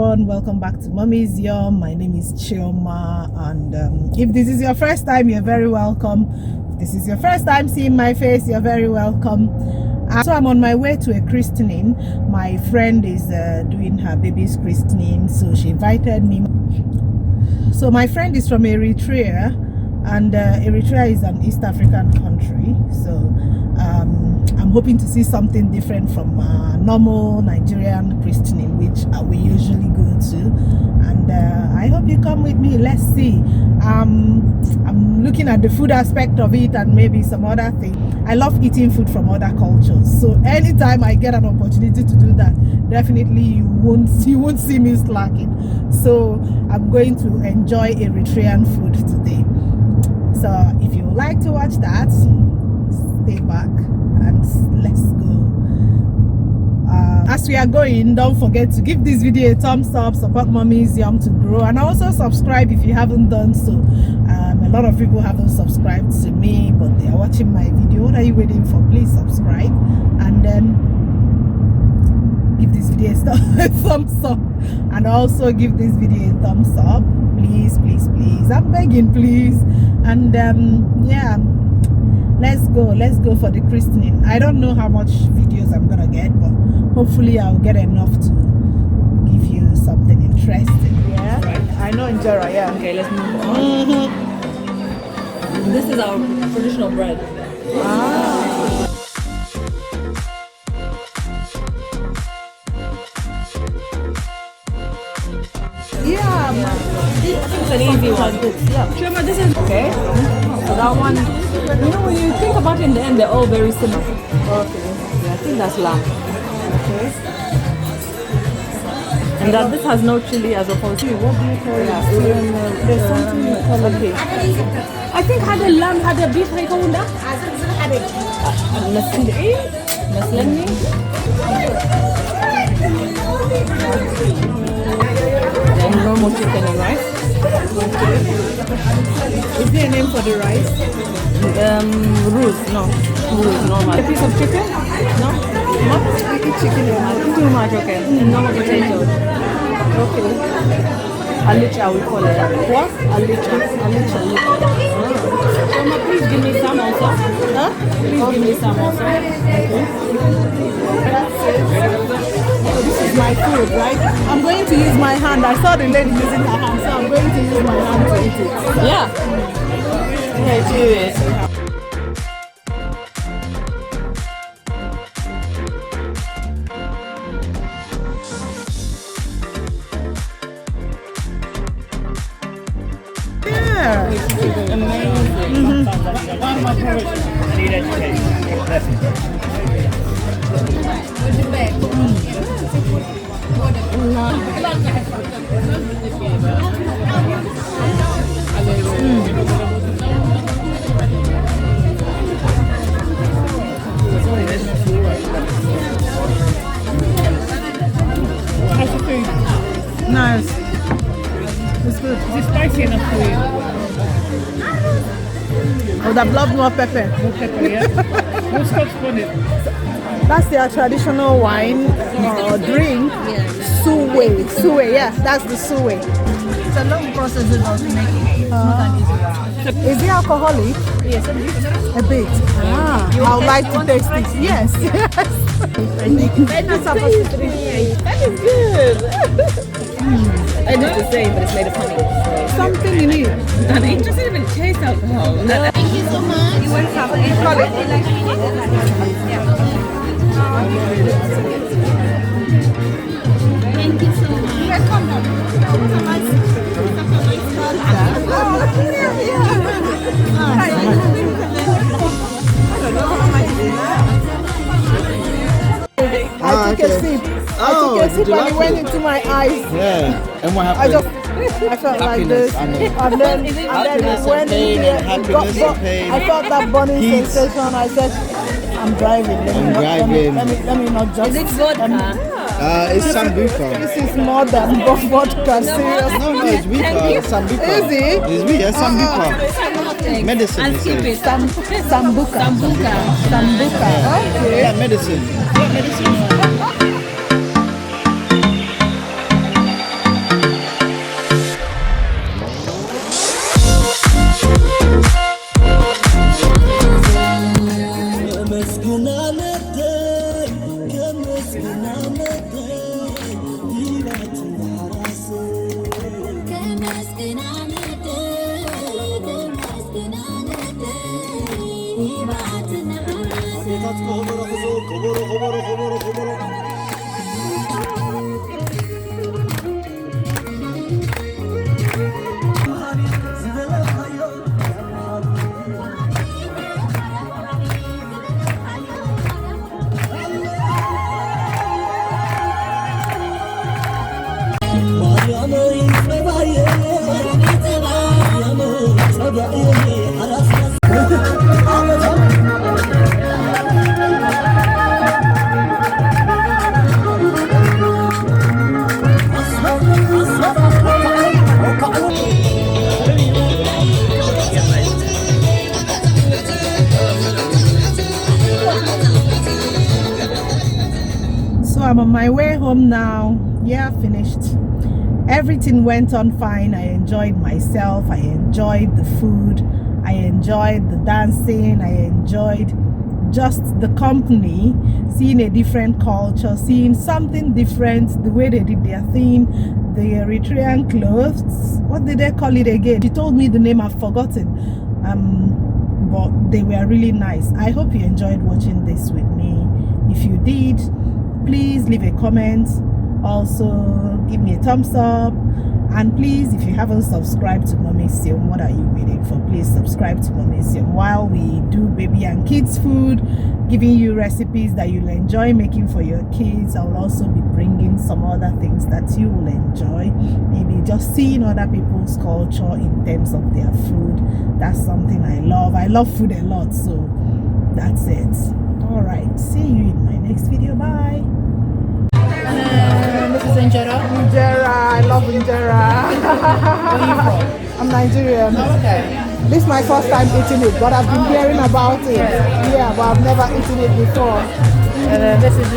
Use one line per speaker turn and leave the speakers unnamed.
everyone, welcome back to Mommy's Yum. My name is Chioma, and if this is your first time, you're very welcome. If this is your first time seeing my face, you're very welcome. So I'm on my way to a christening. My friend is doing her baby's christening, so she invited me. So my friend is from Eritrea, and Eritrea is an East African country, so I'm hoping to see something different from normal Nigerian christening, which we usually go to, and I hope you come with me. Let's see. I'm looking at the food aspect of it and maybe some other thing. I love eating food from other cultures, so anytime I get an opportunity to do that, definitely you won't see me slacking. So I'm going to enjoy Eritrean food today. So if you would like to watch that, stay back and let's go. As we are going, don't forget to give this video a thumbs up, support Mommy's Yum to grow, and also subscribe if you haven't done so. A lot of people haven't subscribed to me, but they are watching my video. What are you waiting for? Please subscribe and then give this video a thumbs up, and also give this video a thumbs up, please. I'm begging, please. And yeah, let's go for the christening. I don't know how much videos I'm gonna get, but hopefully I'll get enough to give you something interesting. Yeah, right. I know injera. Yeah.
Okay, let's move on. This is our traditional bread.
Yeah,
It's an easy one.
yeah.
Shema, this is okay. So that one, you know, when you think about it, in the end, they're all very similar.
Okay.
Yeah, I think that's lamb.
Okay.
And that this has no chili as opposed to
What do you call it? There's something you call it.
I think had a lamb, had a beef, like that. Then normal chicken and rice.
Is there a name for the rice?
Roux, no. Roux, normal. A piece of chicken? No?
We eat chicken and
Too much, okay. And normal potato.
okay.
Alicha, we call it.
What?
Alicha. Shoma, please give me some also.
Huh?
Please give me some also.
So this is my food, right? I'm going to use my hand. I saw the lady using her hand, so I'm going to use my hand to eat it.
Yeah. Yeah, do it.
Yeah.
Amazing.
I need education.
Nice. It's good.
Is it spicy enough for you?
I would have loved more pepper.
More pepper, yeah? What's Scotch bonnet?
That's their traditional wine or drink. Suwe. Yeah, that's the suwe.
It's a long process of making it.
Is it alcoholic?
Yes,
A bit. I would like to taste it. Yes.
That is good. I know the same, but it's made of honey.
Something in it.
And it doesn't even taste alcohol. Thank you so much. You want Thank you so
I took a sip. I took a sip and it went into my eyes.
Yeah, and what happened?
I felt like
Happiness
this,
and
then it went
pain
into
and happiness and pain.
I felt that burning
Heat.
sensation. I said, I'm driving. Let me not just.
Is it vodka?
It's Sambuca.
This is more than vodka. Seriously.
No, it's Vika. Sambuca.
Is it?
It's Vika. Sambuca. Medicine.
And
they
keep
say.
it.
Sambuca. Okay.
Yeah, medicine. Yeah, medicine.
So I'm on my way home now. Yeah, finished. Everything went on fine. I enjoyed myself. I enjoyed the food. I enjoyed the dancing. I enjoyed just the company, seeing a different culture, seeing something different, the way they did their thing, the Eritrean clothes. What did they call it again? She told me the name, I've forgotten. But they were really nice. I hope you enjoyed watching this with me. If you did, please leave a comment. Also give me a thumbs up, and please, if you haven't subscribed to Mommy Siom, what are you waiting for? Please subscribe to Mommy Siom. While we do baby and kids food, giving you recipes that you'll enjoy making for your kids, I'll also be bringing some other things that you will enjoy. Maybe just seeing other people's culture in terms of their food. That's something I love food a lot, so that's it. All right, see you in my next video. Bye.
This is injera.
Injera, I love injera.
Where are you from?
I'm Nigerian.
Oh, okay.
This is my first time eating it, but I've been hearing about it. Yeah, but I've never eaten it before.
And this is